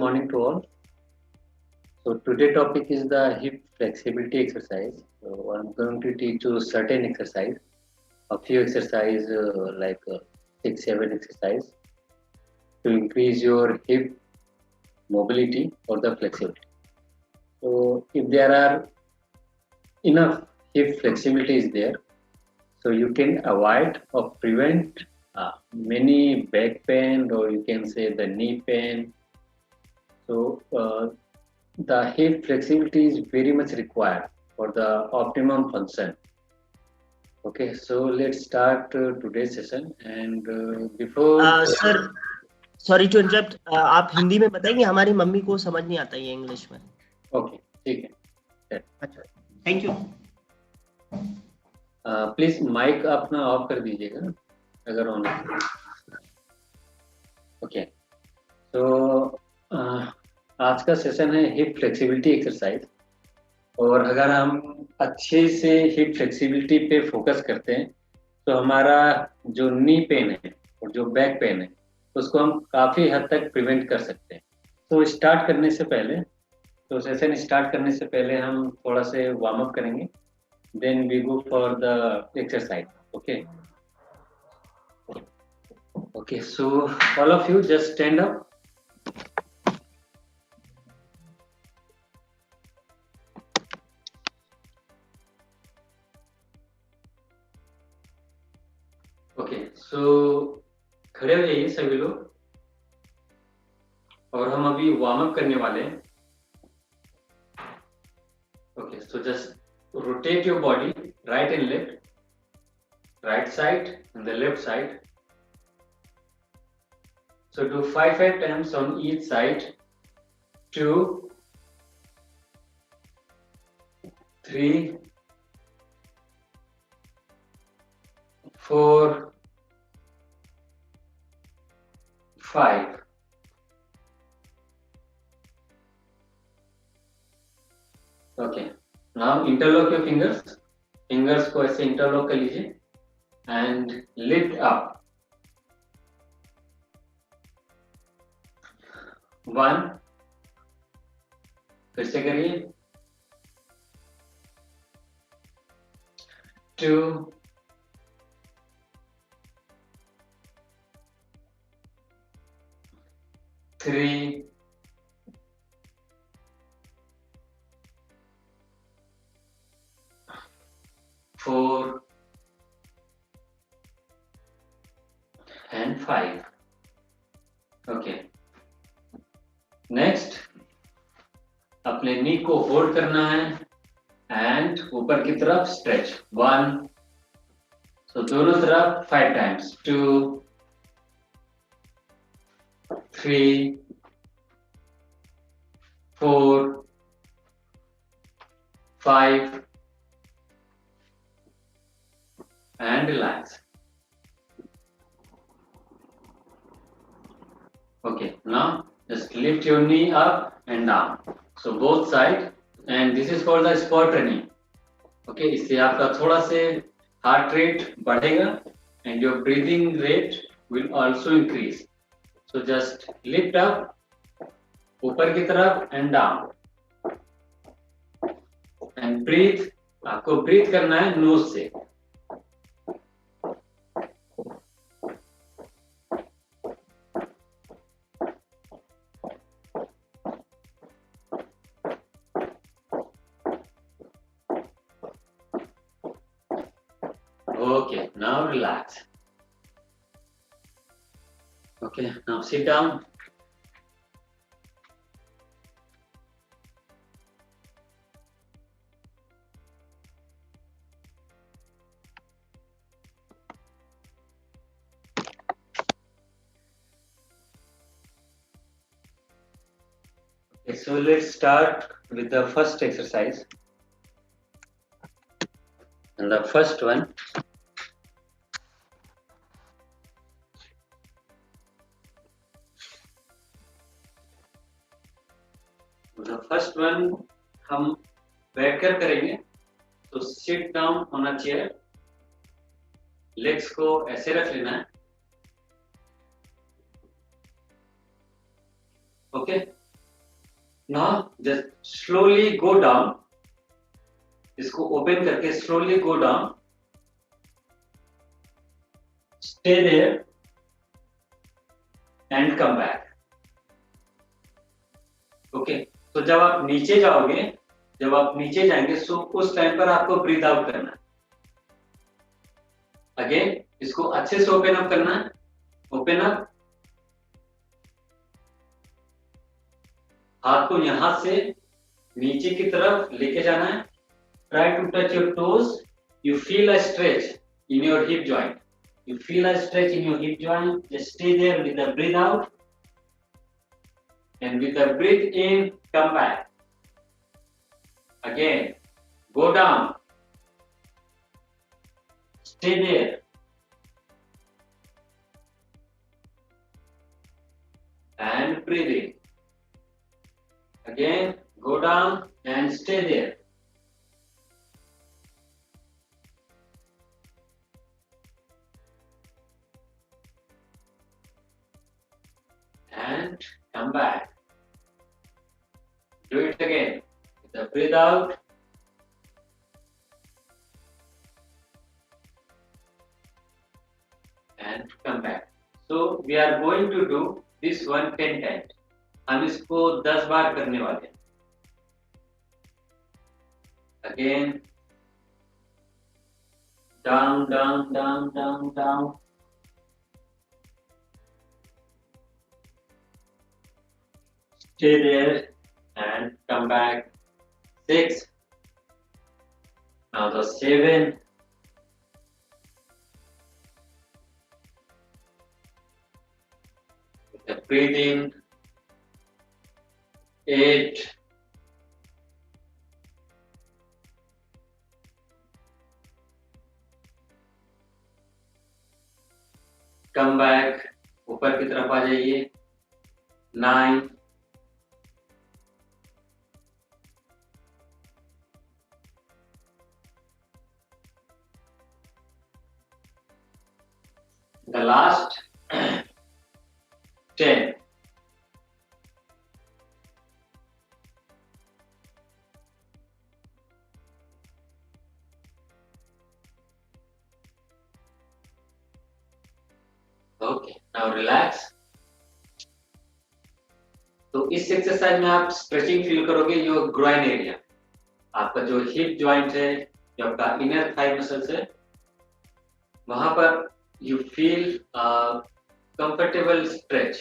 morning to all. So today topic is the hip flexibility exercise. So I'm going to teach you certain exercise, a few exercise like 6, 7 exercise to increase your hip mobility or the flexibility. So if there are enough hip flexibility is there, so you can avoid or prevent many back pain or you can say the knee pain. So the hip flexibility is very much required for the optimum function. Okay, so let's start today's session. And before, sir sorry to interrupt, आप हिंदी में बताएंगे, हमारी mummy को समझ नहीं आता ये English में। ओके ठीक है, अच्छा, थैंक यू। प्लीज माइक अपना ऑफ कर दीजिएगा अगर ऑन है। ओके, तो आज का सेशन है हिप फ्लेक्सिबिलिटी एक्सरसाइज। और अगर हम अच्छे से हिप फ्लेक्सिबिलिटी पे फोकस करते हैं तो हमारा जो नी पेन है और जो बैक पेन है उसको हम काफ़ी हद तक प्रिवेंट कर सकते हैं। तो स्टार्ट करने से पहले तो सेशन स्टार्ट करने से पहले हम थोड़ा से वार्म अप करेंगे, then we go for the exercise. Okay okay, so all of you just stand up. Okay, so खड़े हो जाइए सभी लोग और हम अभी वार्म अप करने वाले हैं। Okay, so just rotate your body right and left, right side and the left side. So do 5 attempts on each side. 2, 3, 4, 5. Okay, now interlock your fingers. Fingers को ऐसे interlock कर लीजिए and lift up. 1, फिर से करिए। 2, 3, 4 and 5. Okay, next अपने नी को hold करना है एंड ऊपर की तरफ स्ट्रेच। 1, तो दोनों तरफ 5 times. 2, 3, 4, 5 and relax. Okay, now just lift your knee up and down. So both sides, and this is called the spot training. Okay, इससे आपका थोड़ा से heart rate बढ़ेगा and your breathing rate will also increase. So just lift up, ऊपर की तरफ and down, and breathe. आपको breathe करना है nose से। Okay, now relax. Okay, now sit down. Okay, so let's start with the first exercise. And the first one, हम बैठकर करेंगे। तो सिट डाउन होना चाहिए, लेग्स को ऐसे रख लेना है। Okay, now just slowly go down, इसको ओपन करके slowly go down, stay there and come back. Okay, तो जब आप नीचे जाओगे, जब आप नीचे जाएंगे सो उस टाइम पर आपको ब्रीथ आउट करना है। अगेन इसको अच्छे से ओपन अप करना है, ओपन अप, हाथ को यहां से नीचे की तरफ लेके जाना है। Try to touch your toes, you feel a stretch in your hip joint, you feel a stretch in your hip joint, just stay there with the breathe out, and with the breathe in come back again, go down, stay there, and breathe in again, go down and stay there, and come back. Do it again with the breathe out and come back. So we are going to do this one 10 times. हम इसको 10 बार करने वाले हैं। Again, down, down, down, down, down. Stay there and come back. 6. Now the 7. The breathe in. 8. Come back. ऊपर की तरफ आ जाइए। 9. The last 10. Okay, now relax. तो इस एक्सरसाइज में आप स्ट्रेचिंग फील करोगे योर ग्रोइन एरिया, आपका जो हिप जॉइंट है, जो आपका इनर थाई मसल्स है, वहां पर you feel comfortable stretch.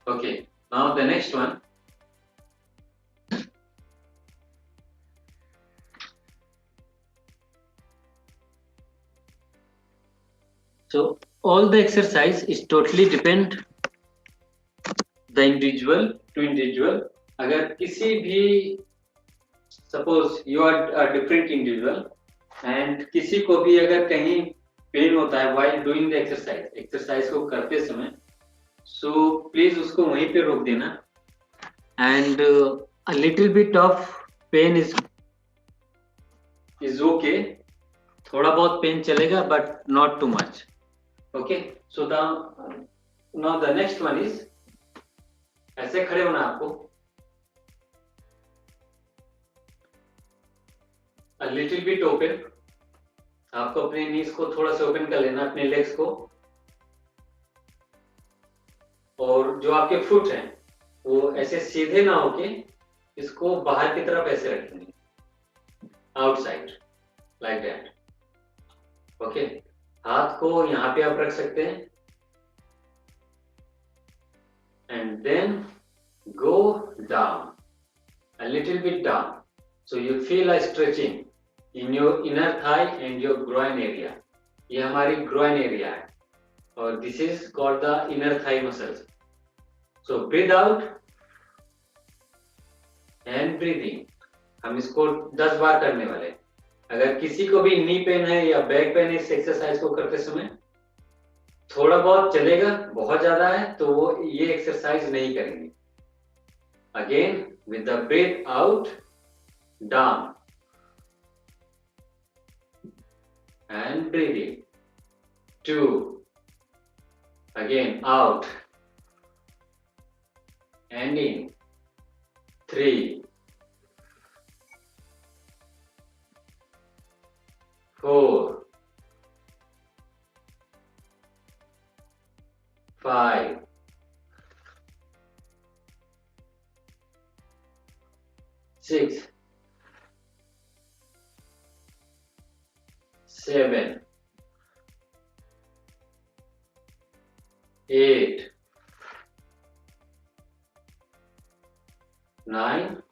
Okay, now the next one. So all the exercise is totally depend the individual to individual. अगर किसी भी suppose you are a different individual and किसी को भी अगर कहीं पेन होता है while doing the exercise को करते समय, so please उसको वहीं पे रोक देना, and a little bit of pain is okay, थोड़ा बहुत पेन चलेगा but not too much. Okay, so now the next one is ऐसे खड़े होना आपको, a little bit open, आपको अपने नीज को थोड़ा सा ओपन कर लेना, अपने लेग्स को, और जो आपके फुट हैं वो ऐसे सीधे ना होके इसको बाहर की तरफ ऐसे रखेंगे, आउटसाइड लाइक दैट। ओके, हाथ को यहाँ पे आप रख सकते हैं, and then go down, a little bit down, so you feel a stretching in your inner thigh and your groin area. ये हमारी groin area है और this is called the inner thigh muscles. So breathe out and breathe in. हम इसको 10 बार करने वाले हैं। अगर किसी को भी नी पेन है या बैक पेन है इस एक्सरसाइज को करते समय, थोड़ा बहुत चलेगा, बहुत ज्यादा है तो वो ये एक्सरसाइज नहीं करेंगे। Again with the breath out, down and breathe in, 2 Again, out and in. 3, 4, 5, 6, 7, 8, 9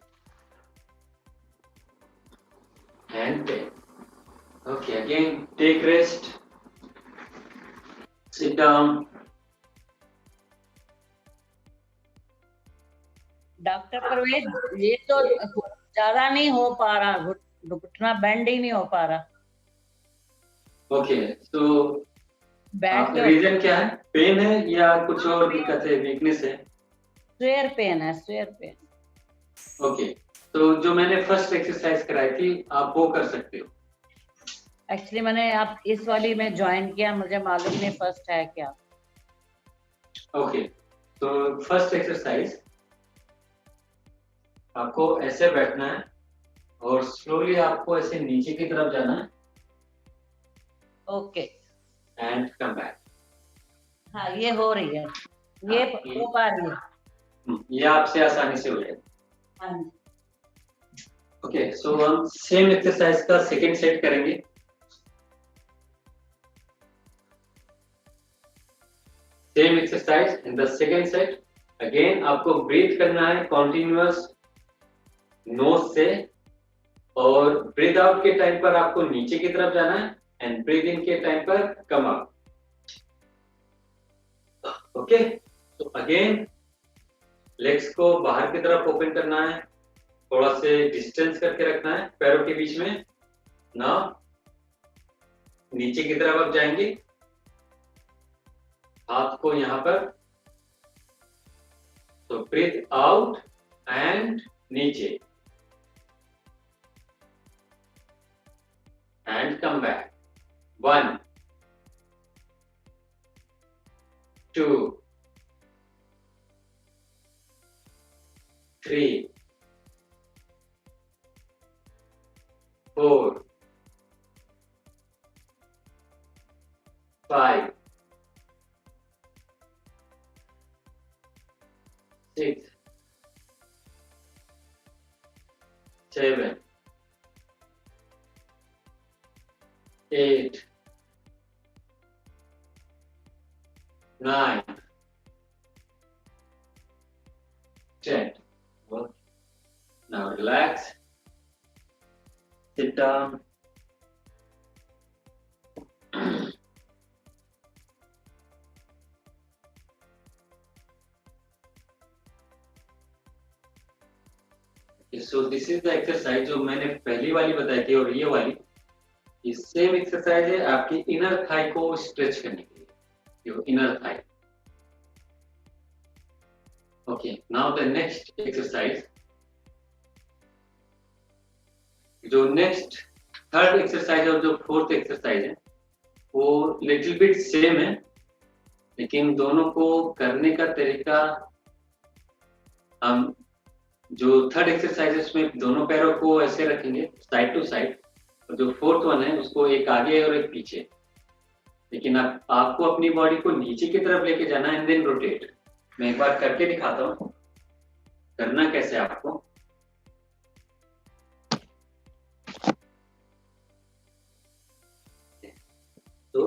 and 10. Okay, again take rest, sit down. Doctor Parvez, ये तो ज्यादा नहीं हो पा रहा, घुटना बेंड ही नहीं हो पा रहा। ओके, तो बैठ के रीजन क्या है? पेन है या कुछ और दिक्कत है, वीकनेस है? स्वेयर पेन है, स्वेयर पेन। ओके, तो जो मैंने फर्स्ट एक्सरसाइज कराई थी आप वो कर सकते हो। एक्चुअली मैंने आप इस वाली में ज्वाइन किया, मुझे मालूम नहीं फर्स्ट है क्या। ओके, तो फर्स्ट एक्सरसाइज आपको ऐसे बैठना है और स्लोली आपको ऐसे नीचे की तरफ जाना है। Okay, and come back. हाँ ये हो रही है, ये हो पा रही है। ये आपसे आसानी से हो जाएगा। हाँ जी। ओके, सो हम सेम एक्सरसाइज का सेकंड सेट करेंगे। Same exercise in the second set. Again आपको ब्रीथ करना है कॉन्टिन्यूअस नोज से, और ब्रीथ आउट के टाइम पर आपको नीचे की तरफ जाना है एंड ब्रीथ इन के टाइम पर कम अप। ओके, तो अगेन लेग्स को बाहर की तरफ ओपन करना है, थोड़ा से डिस्टेंस करके रखना है पैरों के बीच में। नाउ नीचे की तरफ आप जाएंगे, हाथ को यहां पर, तो ब्रीथ आउट एंड नीचे and come back. 1, 2, 3, 4, 5, 6, 7, 8, 9, 10. Good. Now relax. Sit down. So this is the exercise जो मैंने पहली वाली बताई थी, और ये वाली ये सेम एक्सरसाइज है आपकी इनर थाई को स्ट्रेच करने के लिए, your inner thigh. Okay, now the next exercise, जो नेक्स्ट थर्ड एक्सरसाइज और जो फोर्थ एक्सरसाइज है वो लिटिल बिट सेम है, लेकिन दोनों को करने का तरीका, हम जो थर्ड एक्सरसाइज है उसमें दोनों पैरों को ऐसे रखेंगे साइड टू साइड, और जो फोर्थ वन है उसको एक आगे और एक पीछे, लेकिन आपको अपनी बॉडी को नीचे की तरफ लेके जाना है एंड देन रोटेट। मैं एक बार करके दिखाता हूँ करना कैसे है आपको। तो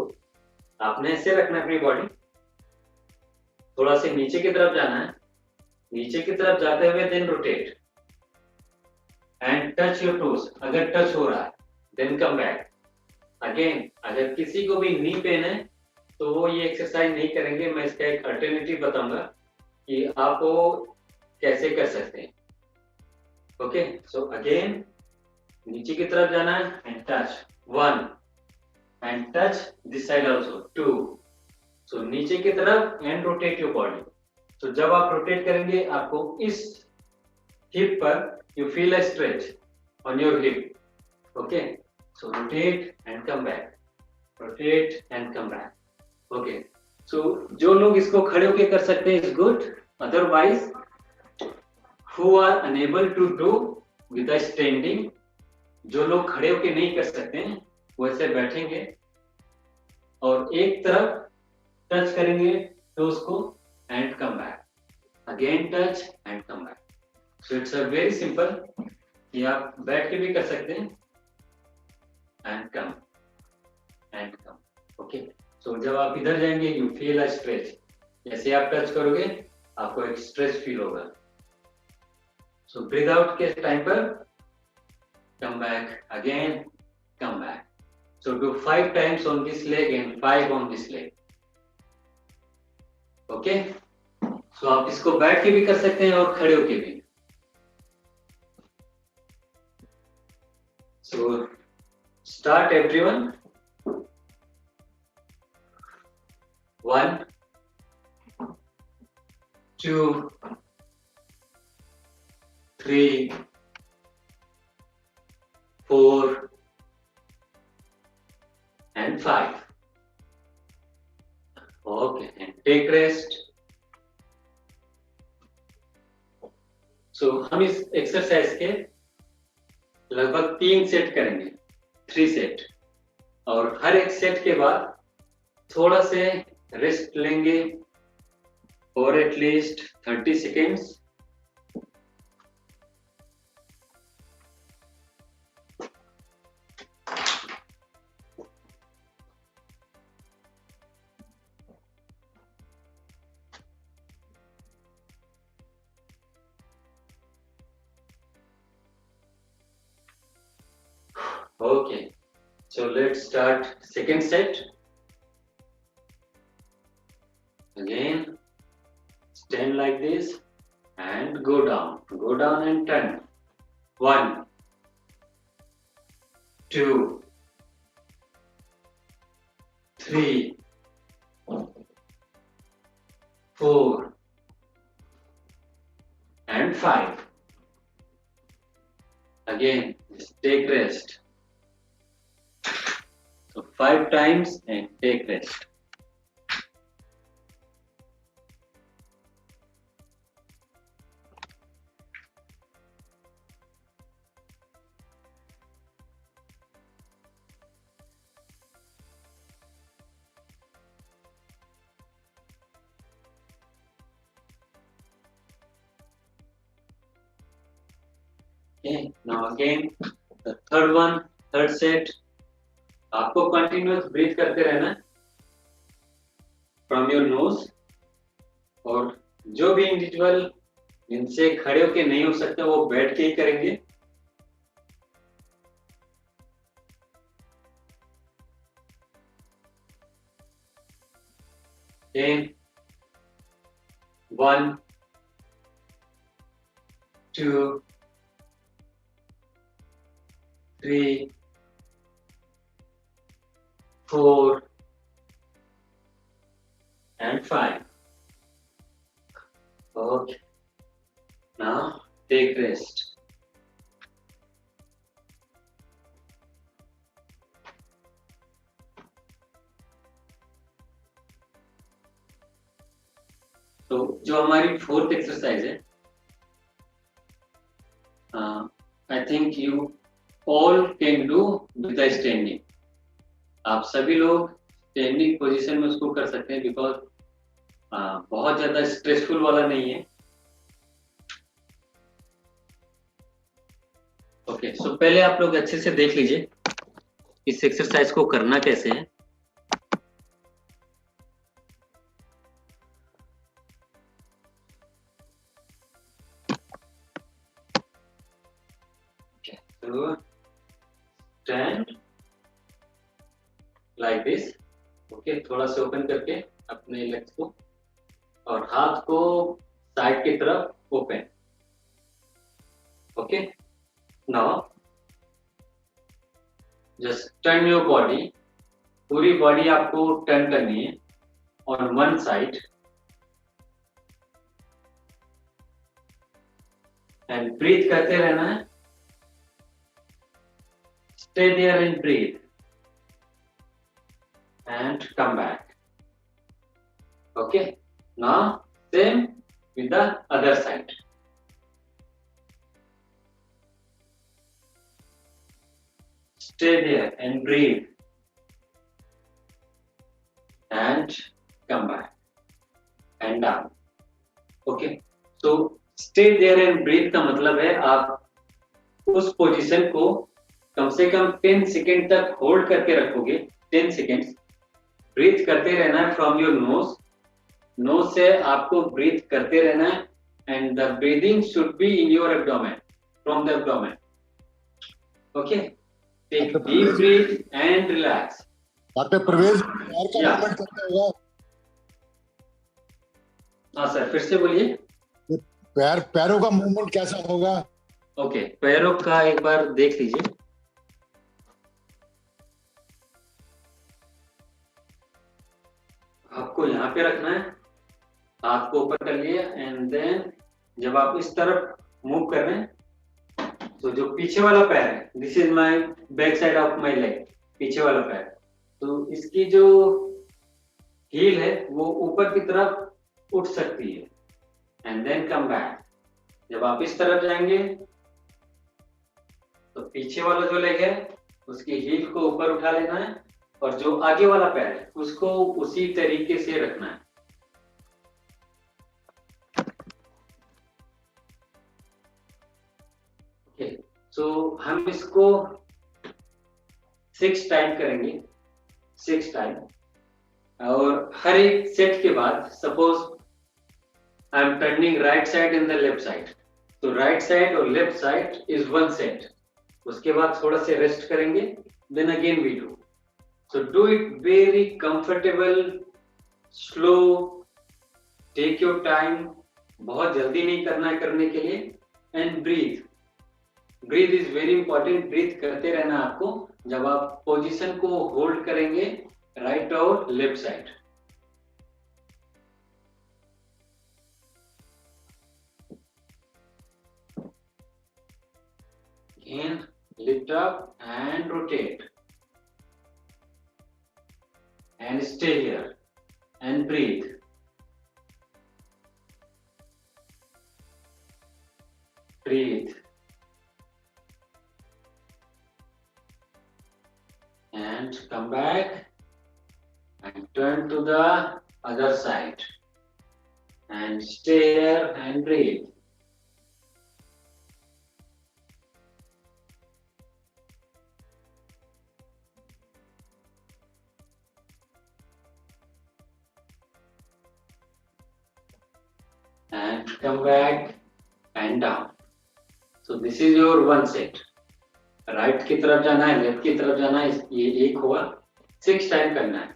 आपने ऐसे रखना है अपनी बॉडी, थोड़ा से नीचे की तरफ जाना है, नीचे की तरफ जाते हुए then rotate and touch your toes. अगर टच हो रहा है देन कम बैक अगेन। अगर किसी को भी नी पेन है तो वो ये एक्सरसाइज नहीं करेंगे, मैं इसका एक अल्टरनेटिव बताऊंगा कि आप वो कैसे कर सकते हैं। ओके, सो अगेन नीचे की तरफ जाना है and touch 1 and touch this side also 2। सो नीचे की तरफ एंड रोटेट योर बॉडी। तो जब आप रोटेट करेंगे आपको इस हिप पर you feel a stretch on your hip. Okay, so rotate and come back, rotate and come back. Okay, so जो लोग इसको खड़े होके कर सकते हैं is good, otherwise who are unable to do with standing, जो लोग खड़े होके नहीं कर सकते हैं वो ऐसे बैठेंगे और एक तरफ टच करेंगे तो उसको and come back, again touch and come back. So it's a very simple, ये आप बैठ के भी कर सकते हैं and come and come. Okay, so जब आप इधर जाएंगे यू फील अ स्ट्रेच, जैसे आप टच करोगे आपको एक स्ट्रेच फील होगा. सो ब्रीथ आउट के टाइम पर come back again, come back. So do 5 times on this leg and 5 on this leg. Okay? So आप इसको बैठ के भी कर सकते हैं और खड़े होके भी. So start everyone. 1, 2, 3, 4 and 5. Okay, and take rest. So हम इस एक्सरसाइज के लगभग 3 सेट करेंगे, 3 सेट, और हर एक सेट के बाद थोड़ा से रेस्ट लेंगे और at least 30 seconds. Okay, so let's start second set. Again, stand like this and go down and turn. 1, 2, 3, 4 and 5. Again, just take rest. So 5 times and take rest. Okay, now again the third one, third set. आपको continuous breathe करते रहना from your nose, और जो भी individual जिनसे खड़े होके नहीं हो सकता वो बैठ के ही करेंगे. Okay. 1, 2, 3, 4 and 5. Okay. Now take rest. तो जो हमारी फोर्थ एक्सरसाइज है, I think you all can do with standing. आप सभी लोग स्टैंडिंग पोजीशन में उसको कर सकते हैं, बिकॉज बहुत ज्यादा स्ट्रेसफुल वाला नहीं है. ओके, सो पहले आप लोग अच्छे से देख लीजिए इस एक्सरसाइज को करना कैसे है. So stand like this. Okay, थोड़ा से ओपन करके अपने लेग्स को और हाथ को साइड की तरफ open. Okay, now just turn your body. पूरी बॉडी आपको टर्न करनी है on one side and breathe करते रहना है. Stay there and breathe and come back. Okay. Now same with the other side. Stay there and breathe and come back and down. Okay. So stay there and breathe का मतलब है आप उस position को कम से कम 10 सेकेंड तक hold करके रखोगे. 10 सेकेंड्स ब्रीथ करते रहना है फ्रॉम योर नोज से आपको ब्रीथ करते रहना है. And the breathing should be in your abdomen, from the abdomen. Okay. Take deep breath and relax. यहाँ पे प्रवेश पैर का Yeah. मूवमेंट करना होगा. हाँ सर, फिर से बोलिए. पैरों का मूवमेंट कैसा होगा? ओके, पैरों का एक बार देख लीजिए. आपको यहाँ पे रखना है, हाथ को ऊपर कर लिया एंड देन जब आप इस तरफ मूव कर रहे हैं तो जो पीछे वाला पैर है, this is my back side of my leg, पीछे वाला पैर, तो इसकी जो हील है वो ऊपर की तरफ उठ सकती है एंड देन कम बैक. जब आप इस तरफ जाएंगे तो पीछे वाला जो लेग है उसकी हील को ऊपर उठा लेना है और जो आगे वाला पैर है उसको उसी तरीके से रखना है. ओके, सो हम इसको 6 टाइम करेंगे, 6 टाइम. और हर एक सेट के बाद suppose I am turning right side and the left side, तो राइट साइड और left side is one set. उसके बाद थोड़ा से रेस्ट करेंगे, then again we do. So do it very comfortable, slow, take your time. बहुत जल्दी नहीं करना है करने के लिए. And breathe. Breathe is very important. Breathe करते रहना आपको जब आप पोजीशन को होल्ड करेंगे राइट और left side. Again, lift up and rotate. And stay here and breathe. Breathe. And come back and turn to the other side. And stay here and breathe. And come back and down. So this is your one set. Right की तरफ जाना है, left की तरफ जाना है, ये एक हुआ. 6 टाइम करना है.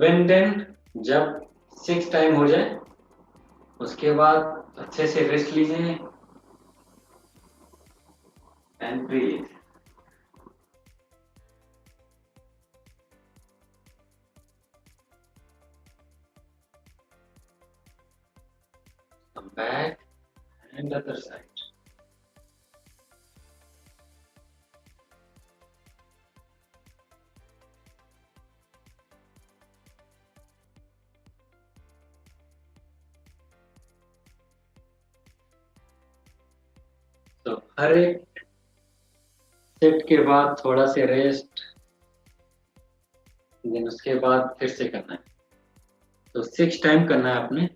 When then जब 6 टाइम हो जाए उसके बाद अच्छे से रेस्ट लीजिए and breathe. Come back and other side. तो हर एक सेट के बाद थोड़ा से रेस्ट, देन उसके बाद फिर से करना है. तो 6 टाइम करना है आपने.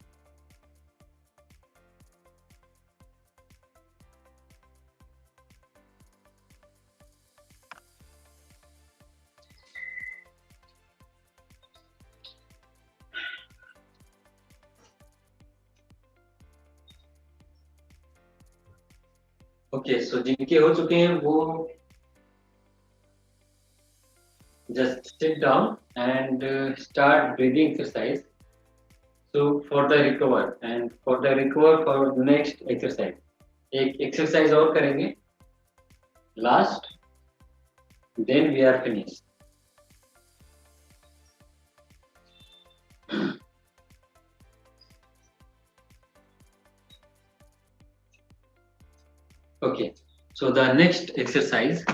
ओके, सो जिनके हो चुके हैं वो just sit down and start breathing exercise. So for the recover and for the next exercise, एक exercise और करेंगे last, then we are finished. Okay, so the next exercise,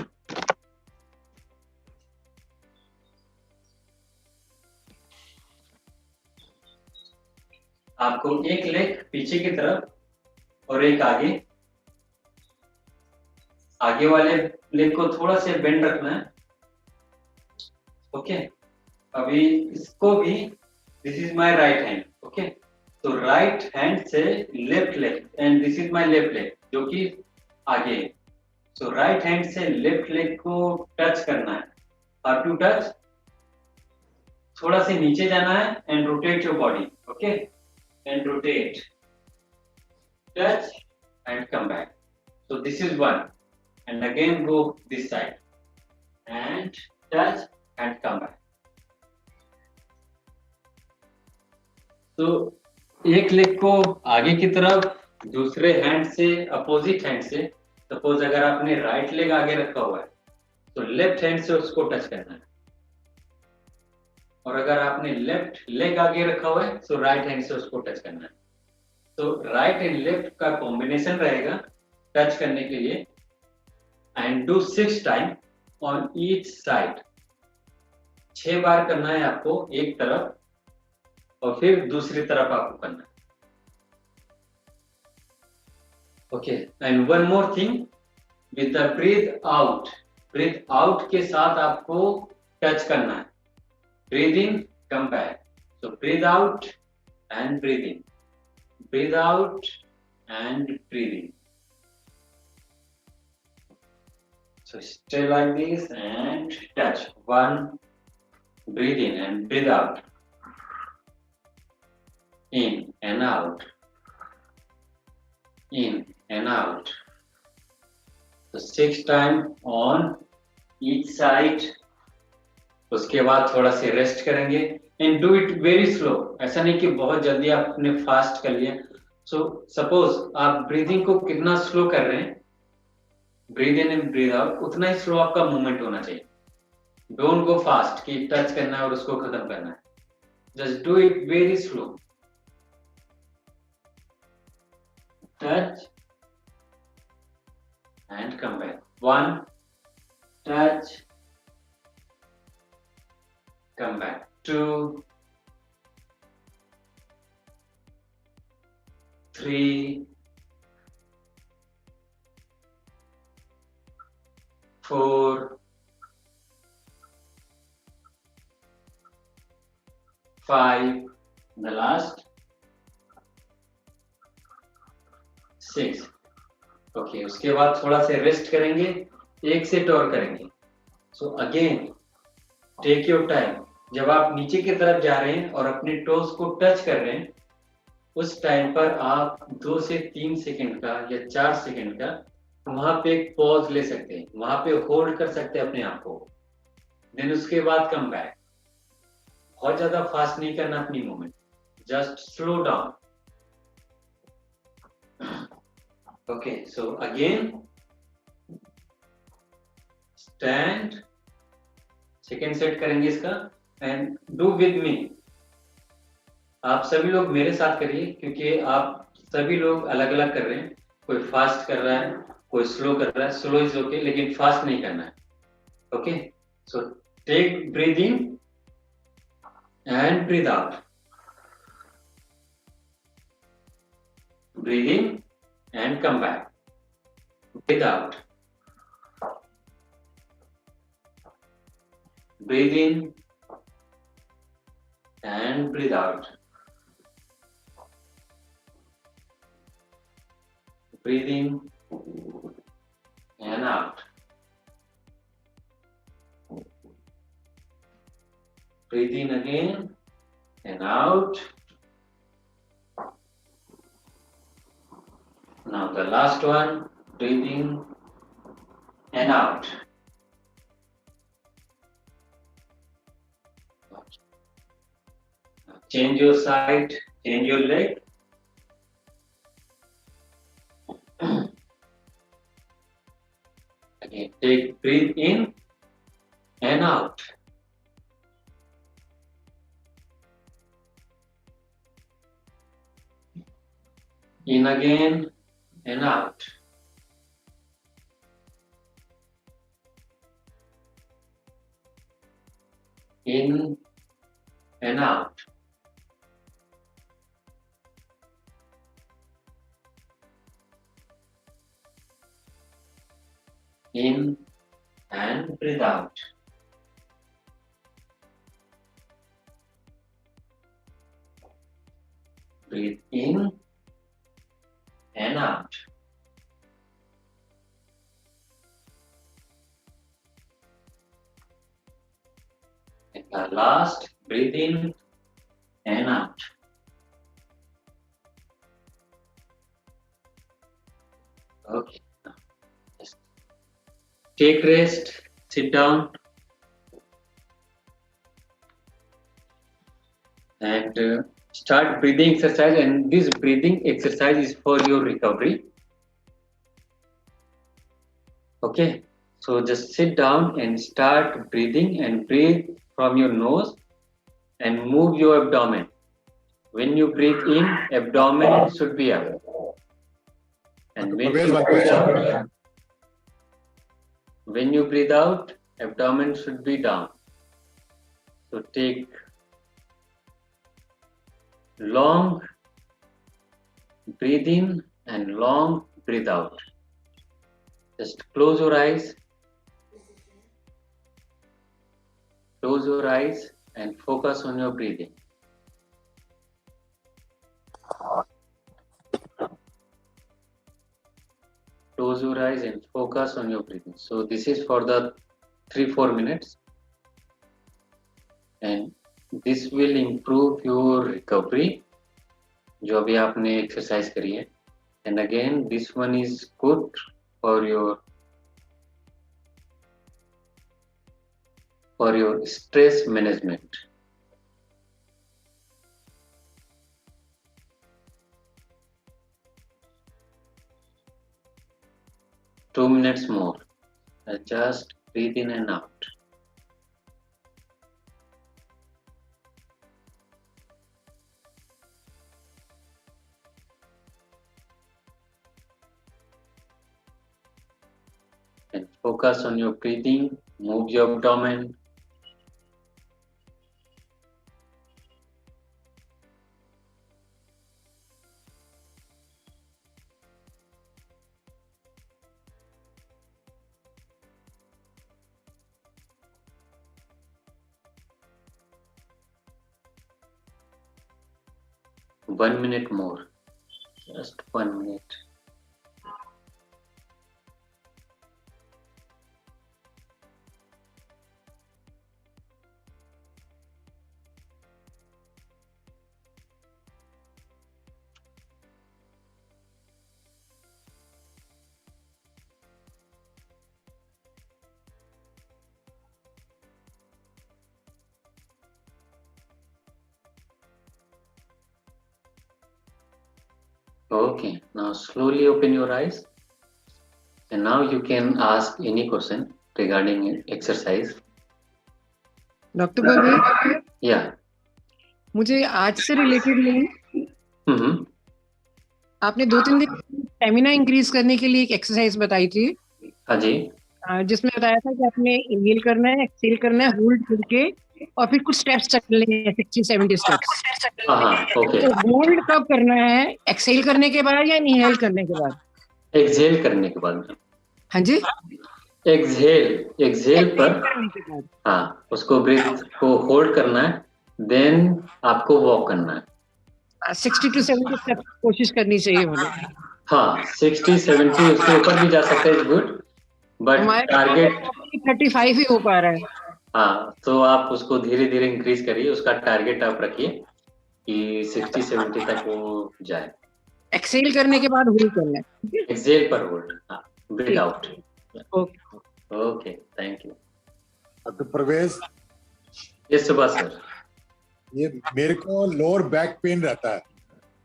आपको एक लेग पीछे की तरफ और एक आगे, आगे वाले लेग को थोड़ा सा बेंड रखना है. ओके, अभी इसको भी, this is my right hand. Okay, तो राइट हैंड से left leg and this is my left leg जो कि आगे है. सो राइट हैंड से लेफ्ट लेग को टच करना है. हाउ टू टच, थोड़ा से नीचे जाना है and rotate your body. Okay, and rotate, touch and come back. So this is one, and again go this side and touch and come back. तो एक लेग को आगे की तरफ, दूसरे हैंड से, अपोजिट हैंड से, सपोज अगर आपने राइट लेग आगे रखा हुआ है तो लेफ्ट हैंड से उसको टच करना है, और अगर आपने लेफ्ट लेग आगे रखा हुआ है तो राइट हैंड से उसको टच करना है. तो राइट एंड लेफ्ट का कॉम्बिनेशन रहेगा टच करने के लिए. And do 6 time on each side. 6 बार करना है आपको एक तरफ और फिर दूसरी तरफ आपको करना है. Okay, and one more thing, with the breath out के साथ आपको टच करना है. Breathe in, come back. So breathe out and breathe in, breathe out and breathe in. So stay like this and touch. 1, breathe in and breathe out. In and out. In and out. So 6 times on each side. उसके बाद थोड़ा से rest करेंगे and do it very slow. ऐसा नहीं कि बहुत जल्दी आपने फास्ट कर लिया. So suppose आप ब्रीदिंग को कितना स्लो कर रहे हैं, breathe in and breathe out, उतना ही स्लो आपका मूवमेंट होना चाहिए. डोंट गो फास्ट कि टच करना है और उसको खत्म करना है. Just do it very slow. Touch and come back. 1, touch, come back. 2, 3, 4, 5, the last 6. Okay, उसके बाद थोड़ा से रेस्ट करेंगे, एक सेट और करेंगे. So again take your time. जब आप नीचे की तरफ जा रहे हैं और अपने टोस को टच कर रहे हैं, उस टाइम पर आप 2 से 3 सेकंड का या 4 सेकंड का वहां पे एक पॉज ले सकते हैं, वहां पे होल्ड कर सकते हैं अपने आप को. देन उसके बाद कम बैक. बहुत ज्यादा फास्ट नहीं करना अपनी movement, just slow down. Okay, so again stand. Second set करेंगे इसका एंड डू विद मी. आप सभी लोग मेरे साथ करिए क्योंकि आप सभी लोग अलग अलग कर रहे हैं. कोई फास्ट कर रहा है, कोई स्लो कर रहा है. स्लो इज ओके, लेकिन फास्ट नहीं करना है. Okay, so take breath in and breathe out. Breathe in and come back. Breathe out. Breathe in and breathe out. Breathe in and out. Breathe in again and out. Now the last one, breathe in and out. change your side, change your leg. Again, breathe in and out. In again and out. In and out. In and breathe out. Breathe in and out. And the last, breathe in and out. Okay. Just take rest, sit down, and start breathing exercise. And this breathing exercise is for your recovery. Okay, so just sit down and start breathing, and breathe from your nose and move your abdomen. When you breathe in, abdomen should be up. And when you breathe out, abdomen should be down. So take long breathe in and long breathe out. Just close your eyes. Close your eyes and focus on your breathing. Close your eyes and focus on your breathing. So this is for the 3-4 minutes, and this will improve your recovery जो अभी आपने exercise करी है. And again, this one is good for your stress management. Two minutes more. Just breathe in and out. And focus on your breathing. Move your abdomen. One minute more. Just 1 minute. Okay, now slowly open your eyes, and now you can ask any question regarding exercise. Doctor Parvez, Yeah. मुझे आज से related नहीं, Mm-hmm. आपने 2-3 दिन stamina increase करने के लिए एक एक्सरसाइज बताई थी, हाँ जी. जिसमें बताया था कि आपने इनहेल करना है, एक्सहेल करना है, होल्ड करके और फिर कुछ स्टेप्स चलने हैं, 60-70 स्टेप्स. हाँ, ओके. तो होल्ड कब करना है, एक्सहेल करने के बाद या इनहेल करने के बाद? एक्सहेल करने के बाद. हाँ जी, एक्सहेल पर करने के बाद. हाँ, उसको ब्रीथ को होल्ड करना है, देन आपको वॉक करना है. 60 to 70 स्टेप्स कोशिश करनी चाहिए बोले. हाँ, 60-70 उसके ऊपर भी जा सकता है, इज गुड, बट टारगेट 35 ही हो पा रहा है. हाँ, तो आप उसको धीरे धीरे इंक्रीज करिए. उसका टारगेट आप रखिए कि 60-70 तक वो जाए. एक्सहेल करने के बाद होल्ड करना है. एक्सहेल पर होल्ड. हाँ, breathe out. Okay, okay, thank you. Doctor Parvez, yes Subhash sir. ये मेरे को लोअर बैक पेन रहता है,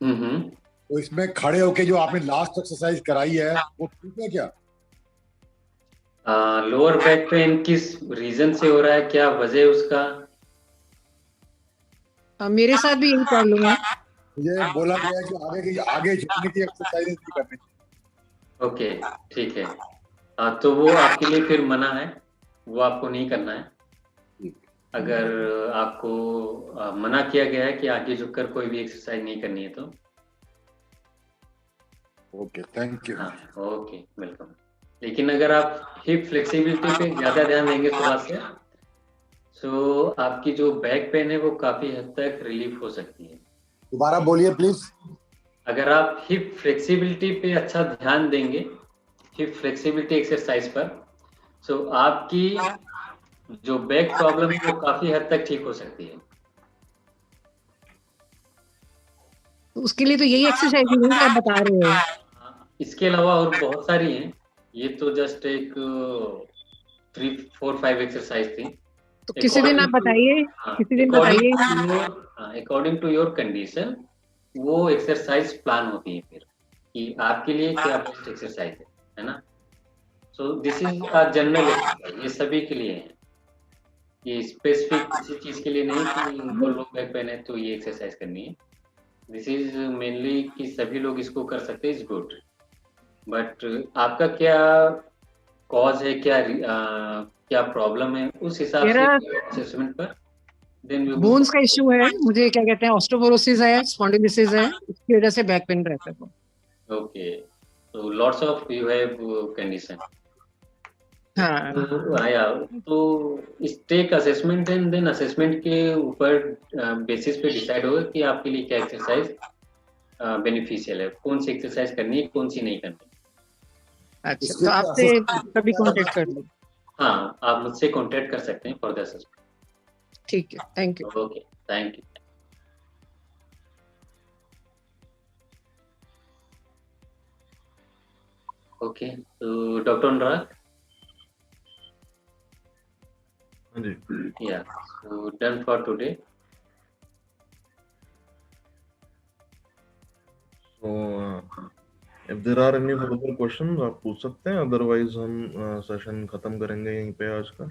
हम्म। तो इसमें खड़े होके जो आपने लास्ट एक्सरसाइज कराई है वो ठीक है क्या? लोअर बैक पेन किस रीजन से हो रहा है, क्या वजह है उसका? मेरे साथ भी यही प्रॉब्लम है। मुझे बोला गया है कि आगे झुकने की एक्सरसाइजेस नहीं करनी चाहिए। ओके, ठीक है। तो वो आपके लिए फिर मना है, वो आपको नहीं करना है। अगर आपको मना किया गया है कि आगे झुककर कोई भी एक्सरसाइज नहीं करनी है तो ओके, थैंक यू। हाँ, ओके, वेलकम। लेकिन अगर आप हिप फ्लेक्सिबिलिटी पे ज़्यादा ध्यान देंगे सुबह से, तो आपकी जो बैक पेन है वो काफ़ी हद तक रिलीफ हो सकती है। दोबारा बोलिए प्लीज। अगर आप हिप फ्लेक्सिबिलिटी पे अच्छा ध्यान देंगे, हिप फ्लेक्सिबिलिटी एक्सरसाइज पर, तो आपकी जो बैक प्रॉब्लम है वो काफ़ी हद तक ठीक हो सकती है। तो उसके लिए तो यही एक्सरसाइज है जो आप बता रहे हो। इसके अलावा और बहुत सारी हैं, ये तो जस्ट एक 3-4-5 एक्सरसाइज थी। तो किसी दिन आप बताइए, किसी दिन बताइए। अकॉर्डिंग टू योर कंडीशन वो एक्सरसाइज प्लान होती है फिर कि आपके लिए क्या बेस्ट एक्सरसाइज है ना। So this is a general exercise, ये सभी के लिए है, ये स्पेसिफिक किसी चीज के लिए नहीं कि उनको लो बैक पेन है तो ये एक्सरसाइज करनी है। दिस इज मेनली कि सभी लोग इसको कर सकते हैं, इज गुड। बट आपका क्या कॉज है, क्या प्रॉब्लम है, उस हिसाब से मेरा असेसमेंट पर देन वी गो। बोन्स का इश्यू है, मुझे क्या कहते हैं ऑस्टियोपोरोसिस है, स्पॉन्डिलोसिस है, इसकी वजह से बैक पेन रहता है। ओके, तो lots of you have condition. हाँ, तो इस take assessment and then assessment के ऊपर बेसिस पे डिसाइड होगा कि आपके लिए क्या एक्सरसाइज बेनिफिशियल है, कौन सी एक्सरसाइज करनी है, कौन सी नहीं करनी। अच्छा, तो आपसे कभी कांटेक्ट कर लो। हाँ, आप मुझसे कांटेक्ट कर सकते हैं फॉर द असेसमेंट। ठीक है, thank you. Okay, thank you. Okay, तो डॉक्टर अनुराग, हाँ जी, yeah, so done for today. so if there are any further questions आप पूछ सकते हैं, अदरवाइज हम सेशन खत्म करेंगे यहीं पे आज का।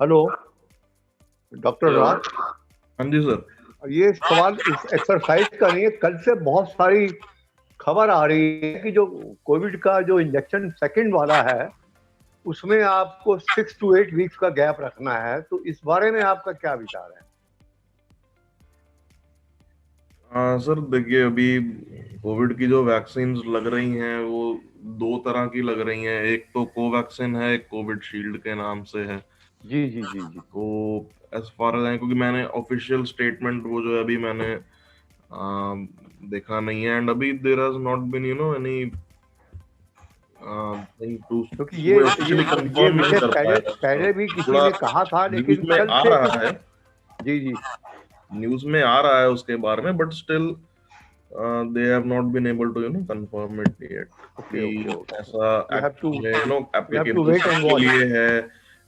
हेलो डॉक्टर राज, हाँ जी सर। ये सवाल इस एक्सरसाइज का नहीं है, कल से बहुत सारी खबर आ रही है कि जो कोविड का जो इंजेक्शन सेकंड वाला है उसमें आपको 6 to 8 वीक्स का गैप रखना है, तो इस बारे में आपका क्या विचार है? सर देखिए, अभी कोविड की जो वैक्सीन लग रही हैं वो दो तरह की लग रही हैं, एक तो कोवैक्सिन है, एक कोविड शील्ड के नाम से है। जी जी जी जी। तो एज फार एज क्योंकि मैंने ऑफिशियल स्टेटमेंट वो जो है अभी मैंने देखा नहीं है, एंड अभी there has not been anything to, क्योंकि ये विषय पहले भी किसी ने कहा था, लेकिन में आ रहा है। जी जी, न्यूज में आ रहा है उसके बारे में, but still they have not been able to confirm it yet. ऐसा एप्लीकेशन के लिए है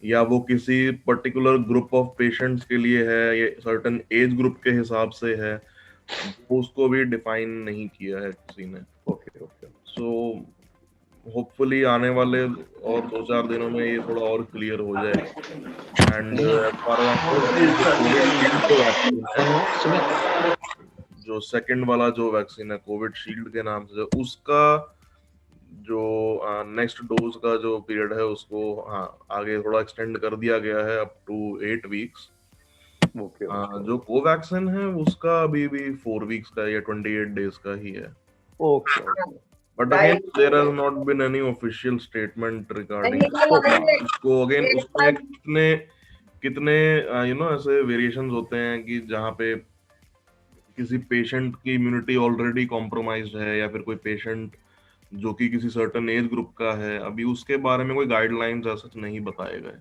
या वो किसी पर्टिकुलर ग्रुप ऑफ पेशेंट्स के लिए है, ये सर्टेन एज ग्रुप के हिसाब से है, उसको भी डिफाइन नहीं किया है किसी ने। सो होपफुली आने वाले और 2-4 दिनों में ये थोड़ा और क्लियर हो जाए। एंड जो सेकंड वाला जो वैक्सीन है कोविड शील्ड के नाम से, उसका जो नेक्स्ट डोज का जो पीरियड है उसको आगे थोड़ा एक्सटेंड कर दिया गया है अप टू 8 वीक्स। जो कोवैक्सिन है उसका अभी भी 4 वीक्स का या 28 डेज का ही है। But again there has not been any official statement regarding उसको। अगेन उसमें कितने ऐसे वेरिएशंस होते हैं कि जहाँ पे किसी पेशेंट की इम्यूनिटी ऑलरेडी कॉम्प्रोमाइज्ड है या फिर कोई पेशेंट जो कि किसी सर्टेन एज ग्रुप का है, अभी उसके बारे में कोई गाइडलाइंस ऐसा नहीं बताए गए।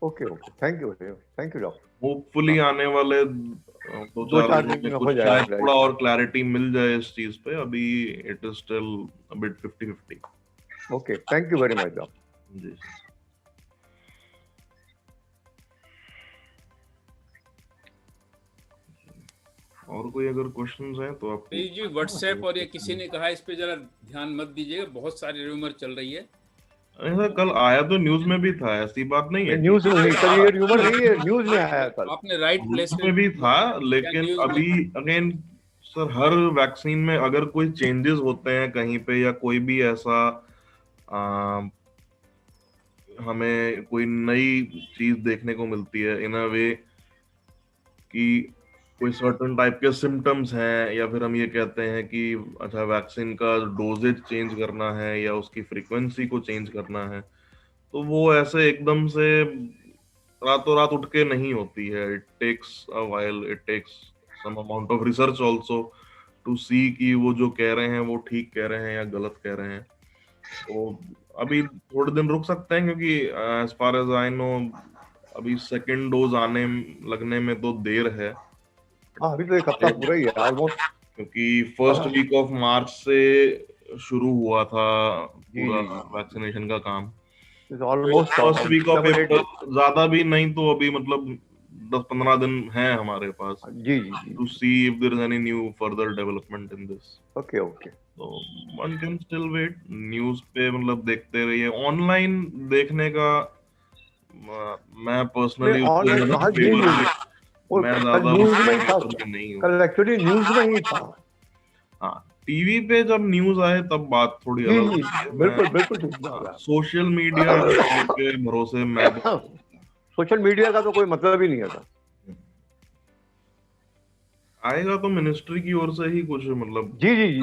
Okay okay, thank you doctor. Hopefully आने वाले दो दो चार चार दिनों दिन में में हो कुछ जाएगा, शायद थोड़ा और क्लैरिटी मिल जाए इस चीज पे। अभी it is still a bit 50-50। Okay, thank you very much doctor. जी। और कोई अगर क्वेश्चंस हैं तो आप जी व्हाट्सएप और ये किसी ने कहा इस पे जरा ध्यान मत दीजिएगा, बहुत सारी रूमर चल रही है। ऐसा कल आया तो न्यूज में भी था, ऐसी बात नहीं है। न्यूज में कल ये र्यूमर नहीं है, न्यूज में आया कल। आपने राइट प्लेस न्यूज में भी था, लेकिन अभी अगेन सर हर वैक्सीन में अगर कोई चेंजेस होते हैं कहीं पे या कोई भी ऐसा हमें कोई नई चीज देखने को मिलती है इन अ वे कि कोई सर्टेन टाइप के सिम्टम्स हैं, या फिर हम ये कहते हैं कि अच्छा वैक्सीन का डोजेज चेंज करना है या उसकी फ्रीक्वेंसी को चेंज करना है, तो वो ऐसे एकदम से रातों रात उठ के नहीं होती है। It takes a while, it takes some amount of research also to see कि वो जो कह रहे हैं वो ठीक कह रहे हैं या गलत कह रहे हैं। तो अभी थोड़े दिन रुक सकते हैं, क्योंकि as far as I know अभी सेकेंड डोज आने लगने में तो देर है। हाँ, अभी तो एक हफ्ता पूरा ही है ऑलमोस्ट, क्योंकि फर्स्ट वीक ऑफ मार्च से शुरू हुआ था पूरा वैक्सीनेशन का काम। Almost first week of April, ज्यादा भी नहीं तो अभी मतलब 10-15 दिन हैं हमारे पास जी to see if there is any new further development in this. Okay okay, तो one can still wait. News पे मतलब देखते रहिए। ऑनलाइन देखने का मैं पर्सनली मैं ज्यादा नहीं हूँ। कल एक्चुअली न्यूज में ही था। हाँ, टीवी पे जब न्यूज आए तब बात थोड़ी अलग होती है। बिल्कुल सोशल मीडिया के भरोसे मैं सोशल मीडिया का तो कोई मतलब ही नहीं है। आएगा तो मिनिस्ट्री की ओर से ही कुछ मतलब जी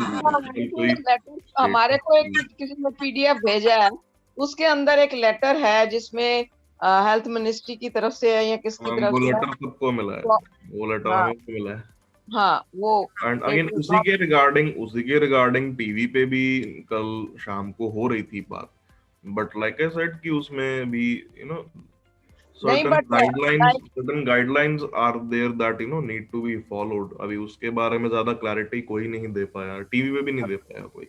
हमारे को एक किसी ने पीडीएफ भेजा है, उसके अंदर एक लेटर है जिसमें हेल्थ मिनिस्ट्री की तरफ से है या किसकी तरफ से। वो लेटर सबको मिला है, वो लेटर हमें भी मिला है। हाँ, वो एंड अगेन उसी के रिगार्डिंग टीवी पे भी कल शाम को हो रही थी बात। बट लाइक आई सेड कि उसमें भी you know certain guidelines are there that need to be followed। अभी उसके बारे में ज्यादा क्लैरिटी कोई नहीं दे पाया, टीवी पे भी नहीं दे पाया कोई।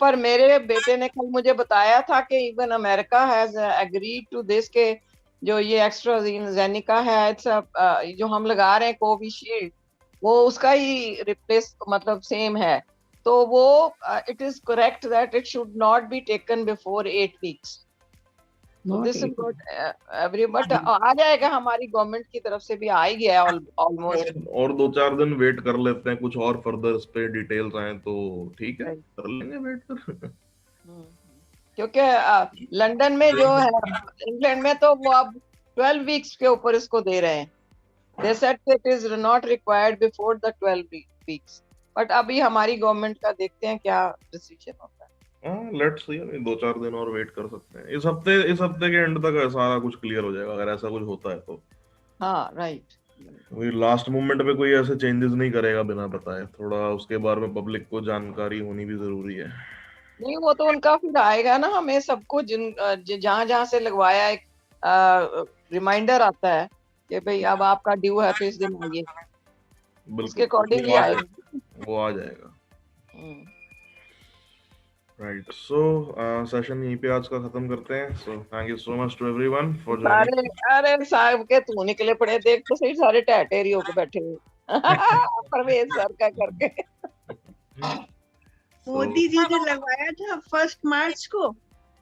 पर मेरे बेटे ने कल मुझे बताया था कि even America has agreed to this के जो ये एस्ट्राजेनेका है जो हम लगा रहे हैं कोविशील्ड, वो उसका ही रिप्लेस मतलब सेम है। तो वो it is correct that it should not be taken before 8 weeks. This is not every but आ जाएगा, हमारी गवर्नमेंट की तरफ से भी आ ही गया ऑलमोस्ट। और 2-4 दिन वेट कर लेते हैं, कुछ और फर्दर इस पे डिटेल्स आए तो ठीक है, कर लेंगे वेट कर। क्योंकि लंदन में जो है, इंग्लैंड में तो वो अब 12 वीक्स के ऊपर इसको दे रहे हैं। They said it is not required before the 12 weeks. But अभी हमारी गवर्नमेंट का देखते हैं क्या डिसीजन होता है। लेट्स सी, 2-4 दिन और वेट कर सकते हैं। इस हफ्ते के एंड तक सारा कुछ क्लियर हो जाएगा अगर ऐसा कुछ होता है तो। हाँ राइट, वही लास्ट मोमेंट पे कोई ऐसे चेंजेस नहीं करेगा बिना बताए। थोड़ा उसके बारे में पब्लिक को जानकारी होनी भी जरूरी है। नहीं, वो तो उनका फिर आएगा ना, हमें सबको जहाँ से लगवाया एक रिमाइंडर आता है कि भाई अब आपका ड्यू है तो इस दिन आइए, उसके अकॉर्डिंग ही आएगा, वो आ जाएगा। राइट, सो सेशन यहीं पे आज का खत्म करते हैं। So thank you so much to everyone for joining. अरे साहब के तू निकले पड़े, देख तो सही सारे टहटेरी होके बैठे हुए परवेज सर का करके। मोदी जी ने लगवाया था 1 मार्च को,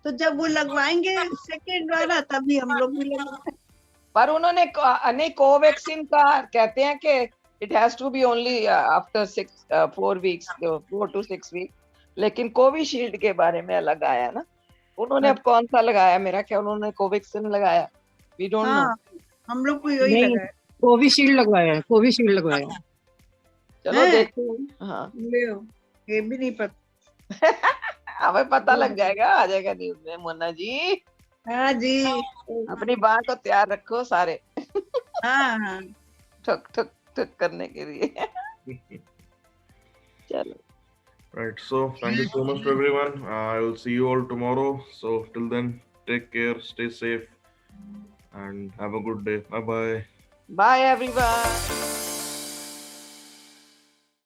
तो जब वो लगवाएंगे सेकेंड वाला तभी हम लोग भी लगवाएंगे। पर उन्होंने नहीं, कोवैक्सीन का कहते हैं कि it has to be only after 4 weeks, 4 to 6 week. लेकिन कोविशील्ड के बारे में अलग आया ना, उन्होंने अब कौन सा लगाया? मेरा क्या उन्होंने कोवैक्सीन लगाया, वी डोंट नो। हम लोग को यही लगाया, कोविशील्ड लगवाया। चलो देखते हैं। हाँ, ये भी नहीं पता। हमें पता लग जाएगा, आ जाएगा न्यूज में। मोना जी, हाँ जी, अपनी बात को तैयार रखो सारे। हाँ, ठक ठक ठक करने के लिए। चलो, Right. So thank you so much to everyone. I will see you all tomorrow. So till then, take care, stay safe, and have a good day. Bye bye. Bye everyone.